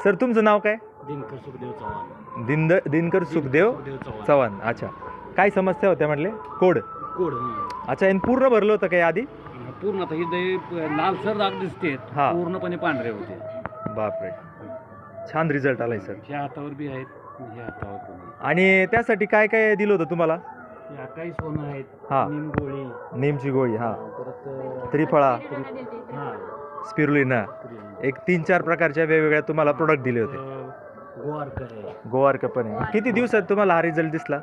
Sir तुमचं नाव काय? दिनकर सुखदेव चव्हाण. दिनकर सुखदेव चव्हाण. अच्छा, काय समस्या होत्या म्हटले? कोड. कोड. अच्छा, आणि पूर्ण भरलं होतं काय आधी? पूर्ण आता ही दही लालसर दाग दिसते, हा. पूर्णपणे पांढरे होते. बापरे, छान रिझल्ट आलाय सर. ह्या हातावर बी आहेत, ह्या हातावर पण आहेत. आणि त्यासाठी काय काय दिलं होतं तुम्हाला? ह्या काही सोनं आहेत, हा. निम गोळी, नीमची गोळी, हा, परत त्रिफळा, हा, स्पिरुलिना, एक 3-4 प्रकारच्या वेगवेगळ्या तुम्हाला प्रोडक्ट दिले होते. गोवार्क आहे. गोवार्क पण आहे. किती दिवसात तुम्हाला हा रिझल्ट दिसला?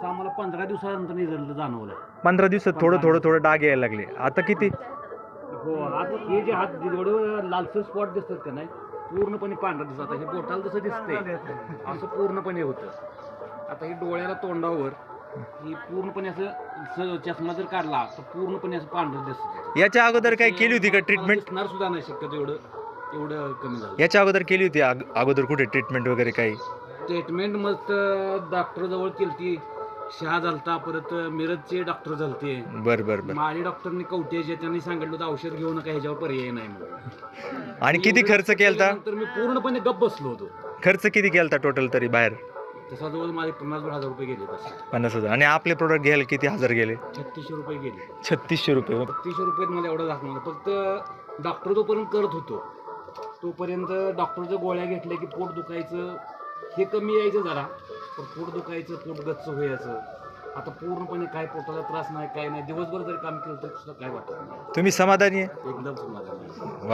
आम्हाला 15 दिवसानंतर रिझल्ट जाणवलं. 15 दिवसात थोडं डाग यायला लागले. आता किती? हो, आता हे जे हात जेवढे लालसर स्पॉट दिसतात का नाही, पूर्णपणे पांढरा दिसतात. हे बोटाला जसं दिसतंय असं पूर्णपणे होतं. आता हे डोळ्याला, तोंडावर ही पूर्णपणे असं चष्मा जर काढला तर पूर्णपणे असं पांढरं दिसतं. याच्या अगोदर काय केली होती का ट्रीटमेंट? दिसणार सुद्धा नाही शक्यतो एवढं कमी झालं. याच्या अगोदर केली होती अगोदर कुठे ट्रीटमेंट वगैरे काही? ट्रीटमेंट मग डॉक्टर जवळ केलती. शहा झालता, परत मिरजचे डॉक्टर झालते. बरं. माळी डॉक्टरनी कवटेचे त्यांनी सांगितलं होतं औषध घेऊ नका, ह्याच्यावर पर्याय नाही म्हणून. आणि किती खर्च केलता? तर मी पूर्णपणे गप्प बसलो होतो. खर्च किती केलता टोटल तरी बाहेर? तसा जवळ माझे 50,000 रुपये गेले. तसे 50,000. आणि आपले प्रोडक्ट घ्यायला किती हजार गेले? 3600 रुपये गेले. 3600 रुपये. 3600 रुपयात मला एवढं दाखवलं. फक्त डॉक्टर जोपर्यंत करत होतो तोपर्यंत डॉक्टरच्या गोळ्या घेतल्या की पोट दुखायचं हे कमी यायचं जरा, पण पोट दुखायचं, पोट गच्च व्हायचं. आता पूर्णपणे काय पोटाला त्रास नाही, काय नाही. दिवसभर जरी काम केलं तरी सुद्धा काय वाटत नाही. तुम्ही समाधानी आहे? एकदम समाधान.